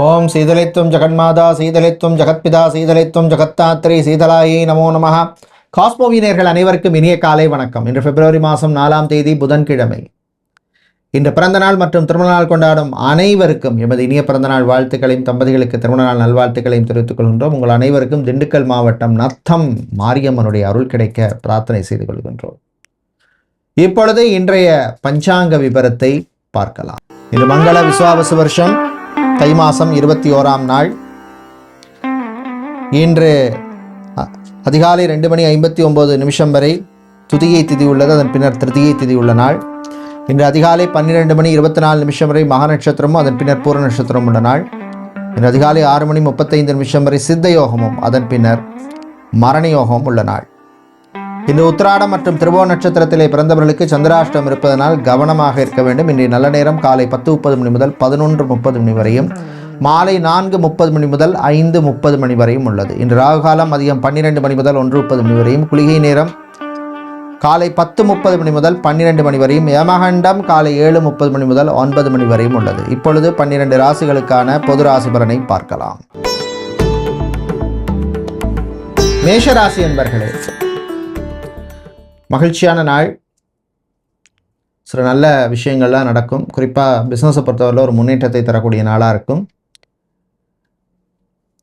ஓம் சீதலைத்துவம் ஜெகன்மாதா சீதலைத்துவம் ஜெகத்பிதா சீதலைத்துவம் ஜெகத்தாத்ரி சீதலாயை நமோ நமஹ. காஸ்மோவியர்கள் அனைவருக்கும் இனிய காலை வணக்கம். இன்று பிப்ரவரி மாதம் 4ஆம் தேதி புதன்கிழமை. இன்று பிறந்தநாள் மற்றும் திருமணநாள் கொண்டாடும் அனைவருக்கும் எமது இனிய பிறந்தநாள் வாழ்த்துக்களையும் தம்பதிகளுக்கு திருமணநாள் நல்வாழ்த்துக்களையும் தெரிவித்துக் கொள்கின்றோம். உங்கள் அனைவருக்கும் திண்டுக்கல் மாவட்டம் நத்தம் மாரியம்மனுடைய அருள் கிடைக்க பிரார்த்தனை செய்து கொள்கின்றோம். இப்பொழுது இன்றைய பஞ்சாங்க விபரத்தை பார்க்கலாம். இன்று மங்கள விசுவாவசு வருஷம் தை மாதம் 21ஆம் நாள். இன்று அதிகாலை 2:59 வரை துதியை திதி உள்ளது. அதன் பின்னர் திருதியை திதி உள்ள நாள். இன்று அதிகாலை 12:24 வரை மகா நட்சத்திரமும் அதன் பின்னர் பூர நட்சத்திரமும் உள்ள நாள். இன்று அதிகாலை 6:35 வரை சித்த யோகமும் அதன் பின்னர் மரண யோகமும் உள்ள நாள். இந்த உத்திராடம் மற்றும் திருவோண நட்சத்திரத்திலே பிறந்தவர்களுக்கு சந்திராஷ்டம் இருப்பதனால் கவனமாக இருக்க வேண்டும். இன்றைய நல்ல நேரம் காலை 10:30 முதல் 11:30 வரையும், மாலை 4:30 முதல் 5:30 வரையும் உள்ளது. இன்று ராகுகாலம் மதியம் 12 முதல் 1:30 வரையும், குளிகை நேரம் காலை 10:30 முதல் 12 வரையும், யமகண்டம் காலை 7:30 முதல் 9 வரையும் உள்ளது. இப்பொழுது 12 ராசிகளுக்கான பொது ராசி பலனை பார்க்கலாம். மேஷராசி என்பர்களே, மகிழ்ச்சியான நாள். சில நல்ல விஷயங்கள்லாம் நடக்கும். குறிப்பாக பிஸ்னஸை பொறுத்தவரையில் ஒரு முன்னேற்றத்தை தரக்கூடிய நாளாக இருக்கும்.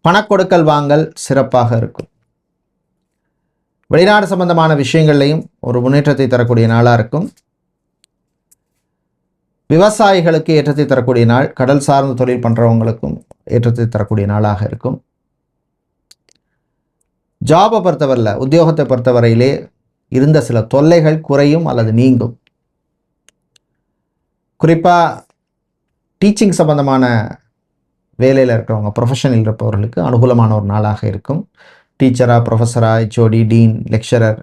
பணக்கொடுக்கல் வாங்கல் சிறப்பாக இருக்கும். வெளிநாடு சம்பந்தமான விஷயங்கள்லையும் ஒரு முன்னேற்றத்தை தரக்கூடிய நாளாக இருக்கும். விவசாயிகளுக்கு ஏற்றத்தை தரக்கூடிய நாள். கடல் சார்ந்த தொழில் பண்ணுறவங்களுக்கும் ஏற்றத்தை தரக்கூடிய நாளாக இருக்கும். ஜாபை பொறுத்தவரையில், உத்தியோகத்தை பொறுத்தவரையிலே இருந்த சில தொல்லைகள் குறையும் அல்லது நீங்கும். குறிப்பாக டீச்சிங் சம்பந்தமான வேலையில் இருக்கிறவங்க, ப்ரொஃபஷனில் இருப்பவர்களுக்கு அனுகூலமான ஒரு நாளாக இருக்கும். டீச்சராக, ப்ரொஃபஸராக, HOD, dean, lecturer,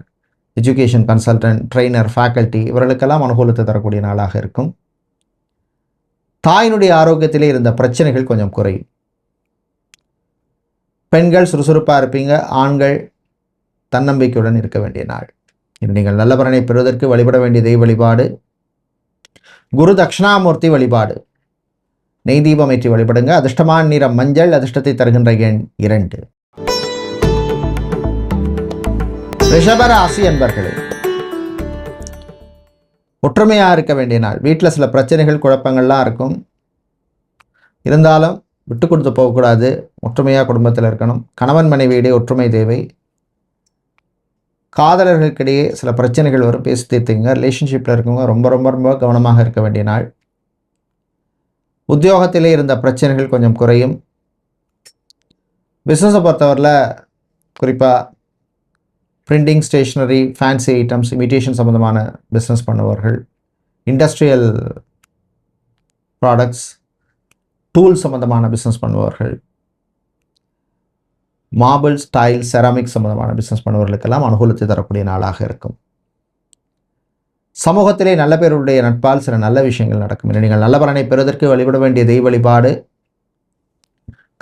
education consultant, trainer, faculty இவர்களுக்கெல்லாம் அனுகூலத்தை தரக்கூடிய நாளாக இருக்கும். தாயினுடைய ஆரோக்கியத்திலே இருந்த பிரச்சனைகள் கொஞ்சம் குறையும். பெண்கள் சுறுசுறுப்பாக இருப்பீங்க. ஆண்கள் தன்னம்பிக்கையுடன் இருக்க வேண்டிய நாள். இன்று நீங்கள் நல்ல பலனை பெறுவதற்கு வழிபட வேண்டிய தெய்வ வழிபாடு குரு தட்சிணாமூர்த்தி வழிபாடு. நெய் தீபம் ஏற்றி வழிபடுங்க. அதிர்ஷ்டமான நிறம் மஞ்சள். அதிர்ஷ்டத்தை தருகின்ற எண் 2. ரிஷபராசி என்பர்களே, ஒற்றுமையாக இருக்க வேண்டிய நாள். வீட்டில் சில பிரச்சனைகள் குழப்பங்கள்லாம் இருக்கும். இருந்தாலும் விட்டு கொடுத்து போகக்கூடாது. ஒற்றுமையாக குடும்பத்தில் இருக்கணும். கணவன் மனைவியிடையே ஒற்றுமை தேவை. காதலர்களுக்கிடையே சில பிரச்சனைகள் வரும், பேசி தீர்த்துங்க. ரிலேஷன்ஷிப்பில் இருக்கவங்க ரொம்ப ரொம்ப ரொம்ப கவனமாக இருக்க வேண்டிய நாள். உத்தியோகத்திலே இருந்த பிரச்சனைகள் கொஞ்சம் குறையும். பிஸ்னஸை பொறுத்தவரையில் குறிப்பாக printing, stationery, fancy items, imitation சம்மந்தமான பிஸ்னஸ் பண்ணுபவர்கள், இண்டஸ்ட்ரியல் ப்ராடக்ட்ஸ், டூல் சம்மந்தமான பிஸ்னஸ் பண்ணுபவர்கள், மார்பிள், ஸ்டைல், செராமிக் சம்பந்தமான பிஸ்னஸ் பண்ணுவர்களுக்கெல்லாம் அனுகூலத்தை தரக்கூடிய நாளாக இருக்கும். சமூகத்திலே நல்ல பேருடைய நட்பால் சில நல்ல விஷயங்கள் நடக்கும். நீங்கள் நல்ல பலனை பெறுவதற்கு வழிபட வேண்டிய தெய்வ வழிபாடு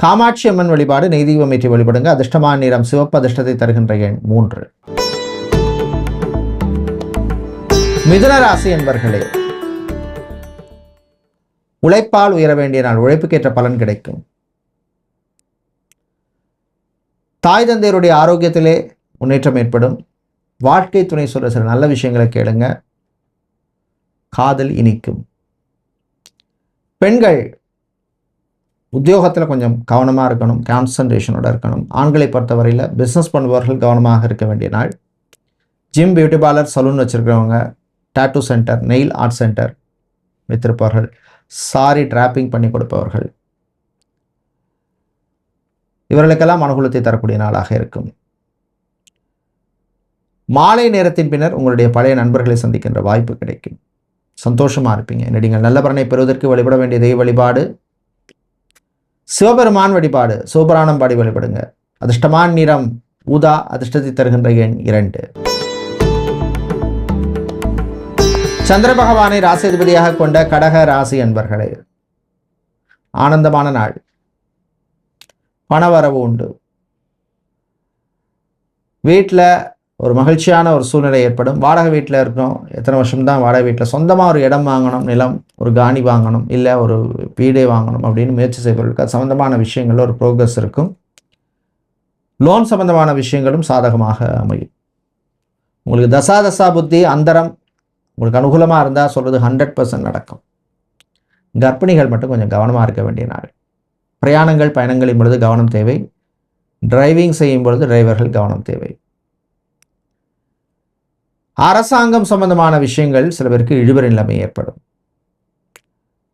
காமாட்சி அம்மன் வழிபாடு. நெய் தீபம் ஏற்றி வழிபடுங்க. அதிர்ஷ்டமான நிறம் சிவப்பு. அதிர்ஷ்டத்தை தருகின்ற எண் 3. மிதுன ராசி என்பர்களே, உழைப்பால் உயர வேண்டிய நாள். உழைப்புக்கேற்ற பலன் கிடைக்கும். தாய் தந்தையருடைய ஆரோக்கியத்திலே முன்னேற்றம் ஏற்படும். வாழ்க்கை துணை சொல்கிற சில நல்ல விஷயங்களை கேளுங்க. காதல் இனிக்கும். பெண்கள் உத்தியோகத்தில் கொஞ்சம் கவனமாக இருக்கணும். கான்சன்ட்ரேஷனோட இருக்கணும். ஆண்களை பொறுத்தவரையில் பிஸ்னஸ் பண்ணுபவர்கள் கவனமாக இருக்க வேண்டிய நாள். ஜிம், பியூட்டி பார்லர், சலூன் வச்சுருக்கிறவங்க, tattoo centre, nail art centre வைத்திருப்பவர்கள், சாரி டிராப்பிங் பண்ணி கொடுப்பவர்கள் இவர்களுக்கெல்லாம் அனுகூலத்தை தரக்கூடிய நாளாக இருக்கும். மாலை நேரத்தின் பின்னர் உங்களுடைய பழைய நண்பர்களை சந்திக்கின்ற வாய்ப்பு கிடைக்கும். சந்தோஷமாக இருப்பீங்க. நீங்கள் நல்ல பலனை பெறுவதற்கு வழிபட வேண்டிய தெய்வ வழிபாடு சிவபெருமான் வழிபாடு. சிவபுராணம் பாடி வழிபடுங்க. அதிர்ஷ்டமான நிறம் ஊதா. அதிர்ஷ்டத்தை தருகின்ற எண் 2. சந்திர பகவானை ராசிதிபதியாக கொண்ட கடக ராசி என்பர்களே, ஆனந்தமான நாள். பணவரவு உண்டு. வீட்டில் ஒரு மகிழ்ச்சியான ஒரு சூழ்நிலை ஏற்படும். வாடகை வீட்டில் இருக்கணும், எத்தனை வருஷம்தான் வாடகை வீட்டில், சொந்தமாக ஒரு இடம் வாங்கணும், நிலம், ஒரு காணி வாங்கணும், இல்லை ஒரு வீடே வாங்கணும் அப்படின்னு முயற்சி செய்பவர்களுக்கு அது சம்மந்தமான விஷயங்களில் ஒரு ப்ரோக்ரஸ் இருக்கும். லோன் சம்பந்தமான விஷயங்களும் சாதகமாக அமையும். உங்களுக்கு தசா புத்தி அந்தரம் உங்களுக்கு அனுகூலமாக இருந்தால் சொல்கிறது 100% நடக்கும். கர்ப்பிணிகள் மட்டும் கொஞ்சம் கவனமாக இருக்க வேண்டிய நாள். பிரயாணங்கள் பயணங்களின் பொழுது கவனம் தேவை. டிரைவிங் செய்யும் பொழுது டிரைவர்கள் கவனம் தேவை. அரசாங்கம் சம்பந்தமான விஷயங்கள் சில பேருக்கு இழுபறி நிலைமை ஏற்படும்.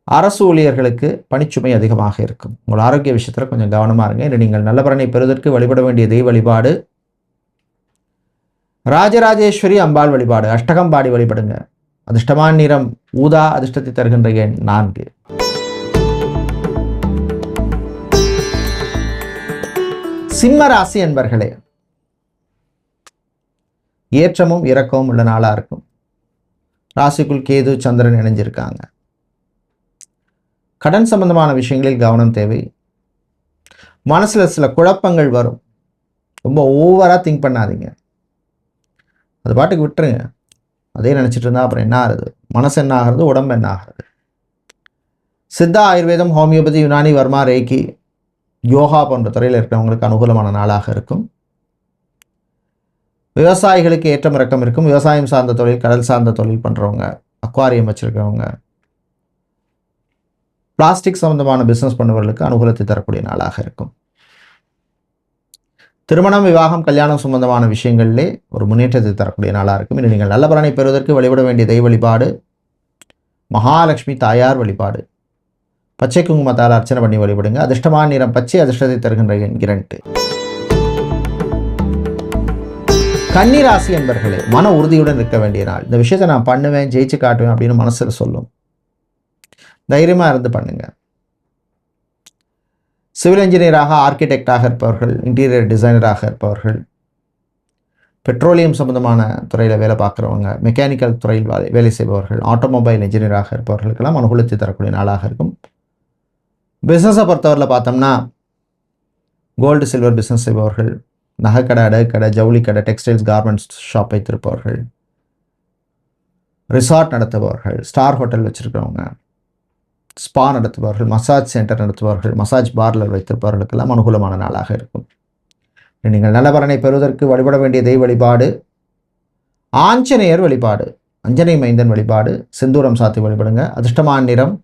அரசு ஊழியர்களுக்கு பணிச்சுமை அதிகமாக இருக்கும். உங்கள் ஆரோக்கிய விஷயத்தில் கொஞ்சம் கவனமாக இருங்க. இன்று நீங்கள் நல்ல பலனை பெறுவதற்கு வழிபட வேண்டிய தெய்வ வழிபாடு ராஜராஜேஸ்வரி அம்பாள் வழிபாடு. அஷ்டகம் பாடி வழிபடுங்க. அதிர்ஷ்டமான நிறம் ஊதா. அதிர்ஷ்டத்தை தருகின்ற எண் 4. சிம்ம ராசி என்பர்களே, ஏற்றமும் இறக்கமும் உள்ள நாளாக இருக்கும். ராசிக்குள் கேது சந்திரன் இணைஞ்சிருக்காங்க. கடன் சம்பந்தமான விஷயங்களில் கவனம் தேவை. மனசில் சில குழப்பங்கள் வரும். ரொம்ப ஓவராக திங்க் பண்ணாதீங்க, அது பாட்டுக்கு விட்டுருங்க. அதே நினச்சிட்டு இருந்தால் அப்புறம் என்ன ஆகுது? மனசு என்ன ஆகிறது, உடம்பு என்ன ஆகிறது? சித்தா, ஆயுர்வேதம், ஹோமியோபதி, யுனானி, வர்மா, ரேக்கி, யோகா போன்ற துறையில் இருக்கிறவங்களுக்கு அனுகூலமான நாளாக இருக்கும். விவசாயிகளுக்கு ஏற்றம் இறக்கம் இருக்கும். விவசாயம் சார்ந்த தொழில், கடல் சார்ந்த தொழில் பண்ணுறவங்க, அக்வாரியம் வச்சுருக்கிறவங்க, பிளாஸ்டிக் சம்பந்தமான பிஸ்னஸ் பண்ணுவவர்களுக்கு அனுகூலத்தை தரக்கூடிய நாளாக இருக்கும். திருமணம், விவாகம், கல்யாணம் சம்பந்தமான விஷயங்களிலே ஒரு முன்னேற்றத்தை தரக்கூடிய நாளாக இருக்கும். இன்று நீங்கள் நல்ல பலனை பெறுவதற்கு வழிபட வேண்டிய தெய்வ வழிபாடு மகாலட்சுமி தாயார் வழிபாடு. பச்சை குங்குமத்தால் அர்ச்சனை பண்ணி வழிபடுங்க. அதிர்ஷ்டமான நிறம் பச்சை. அதிர்ஷ்டத்தை தருகின்ற எண் 2. கன்னிராசி என்பர்களே, மன உறுதியுடன் இருக்க வேண்டிய நாள். இந்த விஷயத்தை நான் பண்ணுவேன், ஜெயிச்சு காட்டுவேன் அப்படின்னு மனசில் சொல்லும். தைரியமாக இருந்து பண்ணுங்க. சிவில் இன்ஜினியராக, ஆர்கிடெக்டாக இருப்பவர்கள், இன்டீரியர் டிசைனராக இருப்பவர்கள், பெட்ரோலியம் சம்பந்தமான துறையில் வேலை பார்க்குறவங்க, மெக்கானிக்கல் துறையில் வேலை செய்பவர்கள், ஆட்டோமொபைல் இன்ஜினியராக இருப்பவர்களுக்கெல்லாம் அனுகூலத்தை தரக்கூடிய நாளாக இருக்கும். பிஸ்னஸை பொறுத்தவரையில் பார்த்தோம்னா கோல்டு சில்வர் பிஸ்னஸ் செய்பவர்கள், நகைக்கடை, அடகுக்கடை, ஜவுளி கடை, டெக்ஸ்டைல்ஸ் கார்மெண்ட்ஸ் ஷாப் வைத்திருப்பவர்கள், ரிசார்ட் நடத்துபவர்கள், ஸ்டார் ஹோட்டல் வச்சுருக்கிறவங்க, ஸ்பா நடத்துபவர்கள், மசாஜ் சென்டர் நடத்துபவர்கள், மசாஜ் பார்லர் வைத்திருப்பவர்களுக்கெல்லாம் அனுகூலமான நாளாக இருக்கும். நீங்கள் நல்ல பலனை பெறுவதற்கு வழிபட வேண்டிய தெய்வ வழிபாடு ஆஞ்சநேயர் வழிபாடு. அஞ்சனை மைந்தன் வழிபாடு. செந்தூரம் சாத்தி வழிபடுங்க. அதிர்ஷ்டமான நிறம்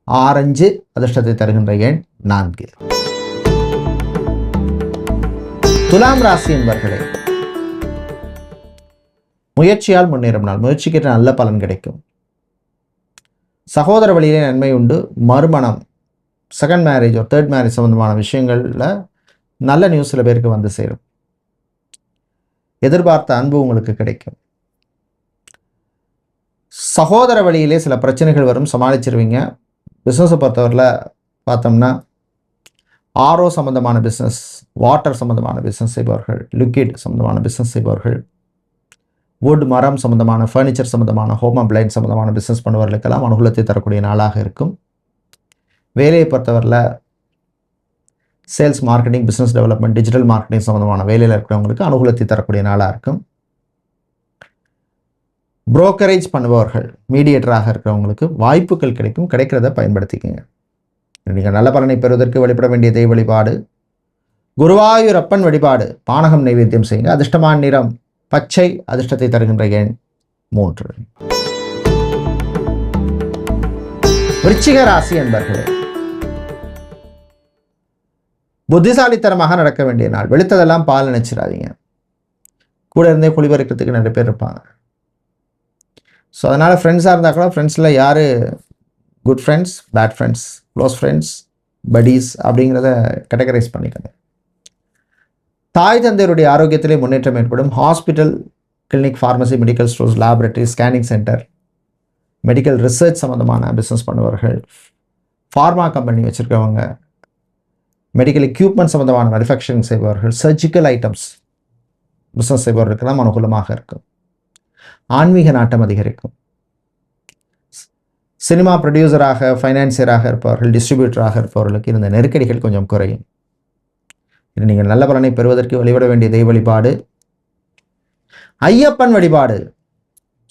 ஆரஞ்சு. அதிர்ஷ்டத்தை தருகின்ற எண் 4. துலாம் ராசி என்பர்களே, முயற்சியால் முன்னேறும் நாள். முயற்சிக்கு நல்ல பலன் கிடைக்கும். சகோதர வழியிலே நன்மை உண்டு. மறுமணம், செகண்ட் மேரேஜ், ஒரு தேர்ட் மேரேஜ் சம்பந்தமான விஷயங்களில் நல்ல நியூஸ் சில பேருக்கு வந்து சேரும். எதிர்பார்த்த அன்பு உங்களுக்கு கிடைக்கும். சகோதர வழியிலே சில பிரச்சனைகள் வரும், சமாளிச்சிருவீங்க. பிஸ்னஸை பொறுத்தவரையில் பார்த்தோம்னா ஆரோ சம்பந்தமான பிஸ்னஸ், வாட்டர் சம்பந்தமான பிஸ்னஸ் செய்பவர்கள், லிக்விட் சம்பந்தமான பிஸ்னஸ் செய்பவர்கள், வுட் மரம் சம்பந்தமான, ஃபர்னிச்சர் சம்பந்தமான, ஹோம் அப்ளையன்ஸ் சம்பந்தமான பிஸ்னஸ் பண்ணுவவர்களுக்கெல்லாம் அனுகூலத்தை தரக்கூடிய நாளாக இருக்கும். வேலையை பொறுத்தவரையில் sales, marketing, business development, digital marketing சம்பந்தமான வேலையில் இருக்கிறவங்களுக்கு அனுகூலத்தை தரக்கூடிய நாளாக இருக்கும். புரோக்கரேஜ் பண்ணுபவர்கள், மீடியேட்டராக இருக்கிறவங்களுக்கு வாய்ப்புகள் கிடைக்கும். கிடைக்கிறத பயன்படுத்திக்கங்க. நீங்கள் நல்ல பலனை பெறுவதற்கு வழிபட வேண்டிய தெய்வ வழிபாடு குருவாயூரப்பன் வழிபாடு. பானகம் நைவேத்தியம் செய்யுங்க. அதிர்ஷ்டமான நிறம் பச்சை. அதிர்ஷ்டத்தை தருகின்ற எண் 3. விருச்சிக ராசி என்பர்களே, புத்திசாலித்தனமாக நடக்க வேண்டிய நாள். வெளுத்ததெல்லாம் பால் நினைச்சிடாதீங்க. கூட இருந்தே குளிபறிக்கிறதுக்கு நிறைய பேர் இருப்பாங்க. ஸோ அதனால் ஃப்ரெண்ட்ஸாக இருந்தால் கூட ஃப்ரெண்ட்ஸில் யார் good friends, bad friends, close friends, buddies அப்படிங்கிறத கேட்டகரைஸ் பண்ணிக்கணும். தாய் தந்தையருடைய ஆரோக்கியத்திலே முன்னேற்றம் ஏற்படும். Hospital, clinic, pharmacy, medical stores, laboratory, scanning centre, medical research சம்மந்தமான பிஸ்னஸ் பண்ணுபவர்கள், ஃபார்மா கம்பெனி வச்சுருக்கவங்க, மெடிக்கல் எக்யூப்மெண்ட் சம்மந்தமான மேனுஃபேக்சரிங் செய்பவர்கள், சர்ஜிக்கல் ஐட்டம்ஸ் பிஸ்னஸ் செய்பவர்களுக்கெல்லாம் அனுகூலமாக இருக்கும். ஆன்மீக நாட்டம் அதிகரிக்கும். சினிமா ப்ரொடியூசராக, ஃபைனான்சியராக இருப்பவர்கள், டிஸ்ட்ரிபியூட்டராக இருப்பவர்களுக்கு இந்த நெருக்கடிகள் கொஞ்சம் குறையும். இது நீங்கள் நல்ல பலனை பெறுவதற்கு வழிபட வேண்டிய தெய்வ வழிபாடு ஐயப்பன் வழிபாடு,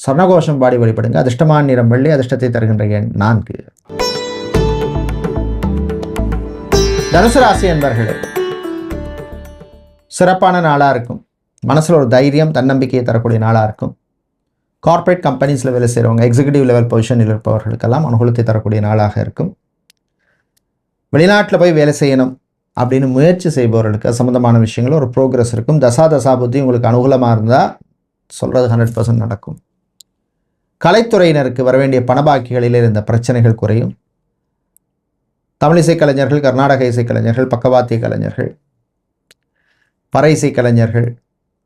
சரணகோஷம் பாடி வழிபடுங்க. அதிர்ஷ்டமான நிறம் வெள்ளி, அதிர்ஷ்டத்தை தருகின்ற எண் 4. தனுசு ராசி என்பர்களே, சிறப்பான நாளாக இருக்கும். மனசில் ஒரு தைரியம், தன்னம்பிக்கையை தரக்கூடிய நாளாக இருக்கும். கார்ப்பரேட் கம்பெனிஸில் வேலை செய்கிறவங்க, எக்ஸிக்யூட்டிவ் லெவல் பொசிஷனில் இருப்பவர்களுக்கெல்லாம் அனுகூலத்தை தரக்கூடிய நாளாக இருக்கும். வெளிநாட்டில் போய் வேலை செய்யணும் அப்படின்னு முயற்சி செய்பவர்களுக்கு சம்மந்தமான விஷயங்கள் ஒரு ப்ரோக்ரஸ் இருக்கும். தசா புத்தி உங்களுக்கு அனுகூலமாக இருந்தால் சொல்கிறது 100% நடக்கும். கலைத்துறையினருக்கு வரவேண்டிய பணபாக்கிகளில் இருந்த பிரச்சனைகள் குறையும். தமிழிசை கலைஞர்கள், கர்நாடக இசை கலைஞர்கள், பக்கவாத்திய கலைஞர்கள், பறை இசை கலைஞர்கள்,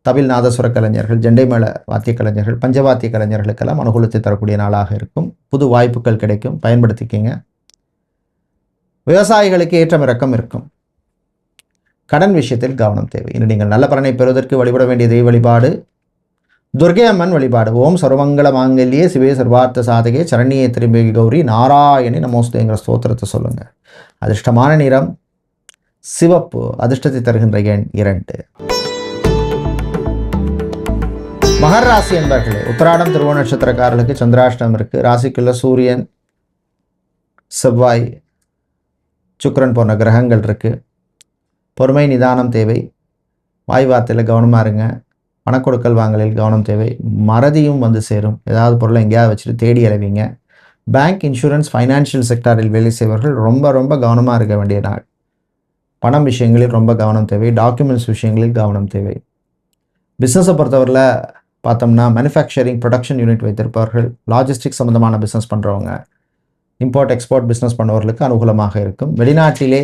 தவில் நாதசுர கலைஞர்கள், ஜெண்டை மேள வாத்திய கலைஞர்கள், பஞ்சவாத்திய கலைஞர்களுக்கெல்லாம் அனுகூலத்தை தரக்கூடிய நாளாக இருக்கும். புது வாய்ப்புகள் கிடைக்கும், பயன்படுத்திக்கிங்க. விவசாயிகளுக்கு ஏற்றம் இறக்கம் இருக்கும். கடன் விஷயத்தில் கவனம் தேவை. இன்று நீங்கள் நல்ல பலனை பெறுவதற்கு வழிபட வேண்டிய தெய்வ வழிபாடு துர்கை அம்மன் வழிபாடு. ஓம் சர்வமங்கள மாங்கல்யே சிவே சர்வார்த்த சாதகே சரண்யே திரிம்பகி கௌரி நாராயணி நமோஸ்தேங்கிற ஸ்தோத்திரத்தை சொல்லுங்க. அதிர்ஷ்டமான நிறம் சிவப்பு, அதிர்ஷ்டத்தை தருகின்ற எண் 2. மகர ராசி என்பர்களே, உத்திராடம் திருவோண நட்சத்திரக்காரர்களுக்கு சந்திராஷ்டம் இருக்கு. ராசிக்குள்ள சூரியன், செவ்வாய், சுக்கிரன் போன்ற கிரகங்கள் இருக்கு. பொறுமை நிதானம் தேவை. வாய் வார்த்தையில் கவனமாக இருங்க. பணக்கொடுக்கல் வாங்கலில் கவனம் தேவை. மறதியும் வந்து சேரும். ஏதாவது பொருளை எங்கேயாவது வச்சுட்டு தேடி அலைவீங்க. பேங்க், இன்சூரன்ஸ், ஃபைனான்ஷியல் செக்டாரில் வேலை செய்வர்கள் ரொம்ப கவனமாக இருக்க வேண்டிய நாள். பணம் விஷயங்களில் ரொம்ப கவனம் தேவை. டாக்குமெண்ட்ஸ் விஷயங்களில் கவனம் தேவை. பிஸ்னஸை பொறுத்தவரையில் பார்த்தோம்னா மேனுஃபேக்சரிங், ப்ரொடக்ஷன் யூனிட் வைத்திருப்பவர்கள், லாஜிஸ்டிக்ஸ் சம்மந்தமான பிஸ்னஸ் பண்ணுறவங்க, இம்போர்ட் எக்ஸ்போர்ட் பிஸ்னஸ் பண்ணுறவர்களுக்கு அனுகூலமாக இருக்கும். வெளிநாட்டிலே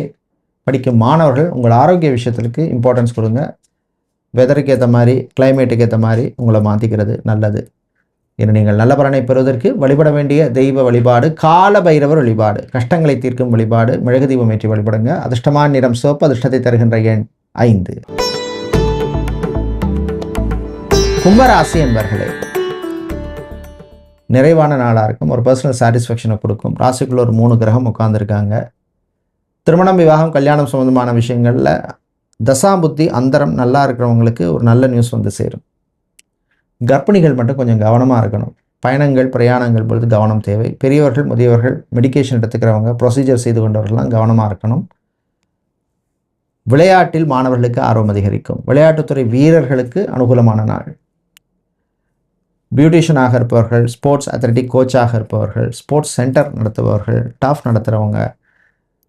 படிக்கும் மாணவர்கள் உங்கள் ஆரோக்கிய விஷயத்திற்கு இம்பார்ட்டன்ஸ் கொடுங்க. வெதருக்கு ஏற்ற மாதிரி, கிளைமேட்டுக்கு ஏற்ற மாதிரி உங்களை மாற்றிக்கிறது நல்லது. இன்று நீங்கள் நல்ல பலனை பெறுவதற்கு வழிபட வேண்டிய தெய்வ வழிபாடு கால பைரவர் வழிபாடு. கஷ்டங்களை தீர்க்கும் வழிபாடு. மெழுகு தீபம் ஏற்றி வழிபடுங்க. அதிர்ஷ்டமான நிறம் சிவப்பு, அதிர்ஷ்டத்தை தருகின்ற எண் 5. கும்பராசி என்பர்களே, நிறைவான நாளாக இருக்கும். ஒரு பர்சனல் சாட்டிஸ்ஃபேக்ஷனை கொடுக்கும். ராசிக்குள்ள ஒரு 3 கிரகம் உட்கார்ந்துருக்காங்க. திருமணம், விவாகம், கல்யாணம் சம்பந்தமான விஷயங்களில் தசாபுத்தி அந்தரம் நல்லா இருக்கிறவங்களுக்கு ஒரு நல்ல நியூஸ் வந்து சேரும். கர்ப்பிணிகள் மட்டும் கொஞ்சம் கவனமாக இருக்கணும். பயணங்கள், பிரயாணங்கள் பொழுது கவனம் தேவை. பெரியவர்கள், முதியவர்கள், மெடிக்கேஷன் எடுத்துக்கிறவங்க, ப்ரொசீஜர் செய்து கொண்டவர்கள்லாம் கவனமாக இருக்கணும். விளையாட்டில் மாணவர்களுக்கு ஆர்வம் அதிகரிக்கும். விளையாட்டுத்துறை வீரர்களுக்கு அனுகூலமான நாள். பியூட்டிஷியனாக இருப்பவர்கள், ஸ்போர்ட்ஸ் அத்லெட்டிக் கோச்சாக இருப்பவர்கள், ஸ்போர்ட்ஸ் சென்டர் நடத்துபவர்கள், டாஃப் நடத்துகிறவங்க,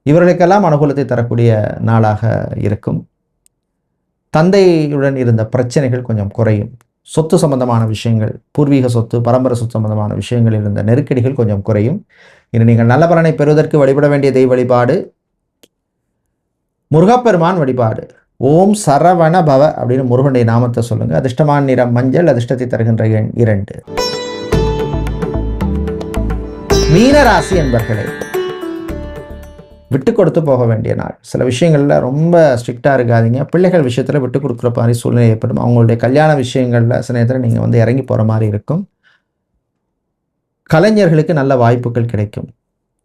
இவர்களுக்கெல்லாம் அனுகூலத்தை தரக்கூடிய நாளாக இருக்கும். தந்தையுடன் இருந்த பிரச்சனைகள் கொஞ்சம் குறையும். சொத்து சம்பந்தமான விஷயங்கள், பூர்வீக சொத்து, பரம்பரை சொத்து சம்பந்தமான விஷயங்களில் இருந்த நெருக்கடிகள் கொஞ்சம் குறையும். இன்று நீங்கள் நல்ல பலனை பெறுவதற்கு வழிபட வேண்டிய தெய்வ வழிபாடு முருகப்பெருமான் வழிபாடு. ஓம் சரவண பவ அப்படின்னு முருகனுடைய நாமத்தை சொல்லுங்க. அதிர்ஷ்டமான நிறம் மஞ்சள், அதிர்ஷ்டத்தை தருகின்ற எண் 2. மீனராசி என்பர்களே, விட்டு கொடுத்து போக வேண்டிய நாள். சில விஷயங்களில் ரொம்ப ஸ்ட்ரிக்டாக இருக்காதீங்க. பிள்ளைகள் விஷயத்தில் விட்டு கொடுக்குற மாதிரி சூழ்நிலை ஏற்படும். அவங்களுடைய கல்யாண விஷயங்களில் சில நேரத்தில் நீங்கள் வந்து இறங்கி போகிற மாதிரி இருக்கும். கலைஞர்களுக்கு நல்ல வாய்ப்புகள் கிடைக்கும்.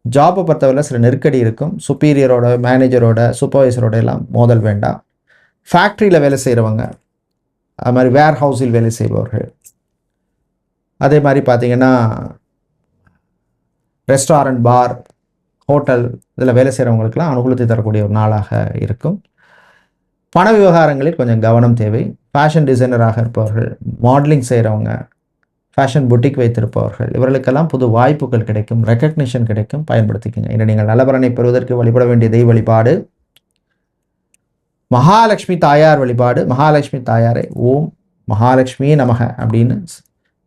ஜாப்பை பொறுத்தவரை சில நெருக்கடி இருக்கும். சுப்பீரியரோட, மேனேஜரோட, சூப்பர்வைசரோட எல்லாம் மோதல் வேண்டாம். ஃபேக்ட்ரியில் வேலை செய்கிறவங்க, அது மாதிரி வேர் ஹவுஸில் வேலை செய்பவர்கள், அதே மாதிரி பார்த்திங்கன்னா ரெஸ்டாரண்ட், பார், ஹோட்டல் இதில் வேலை செய்கிறவங்களுக்கெல்லாம் அனுகூலத்தை தரக்கூடிய ஒரு நாளாக இருக்கும். பண விவகாரங்களில் கொஞ்சம் கவனம் தேவை. ஃபேஷன் டிசைனராக இருப்பவர்கள், மாடலிங் செய்கிறவங்க, ஃபேஷன் புட்டிக் வைத்திருப்பவர்கள், இவர்களுக்கெல்லாம் புது வாய்ப்புகள் கிடைக்கும், ரெக்கக்னிஷன் கிடைக்கும். பயன்படுத்திக்கங்க. இன்று நீங்கள் நல்ல பலனை பெறுவதற்கு வழிபட வேண்டிய தெய்வ வழிபாடு மகாலட்சுமி தாயார் வழிபாடு. மகாலட்சுமி தாயாரை ஓம் மகாலட்சுமி நமக அப்படின்னு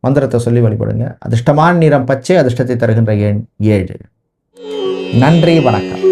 மந்திரத்தை சொல்லி வழிபடுங்க. அதிர்ஷ்டமான நிறம் பச்சை, அதிர்ஷ்டத்தை தருகின்ற எண் 7. நன்றி, வணக்கம்.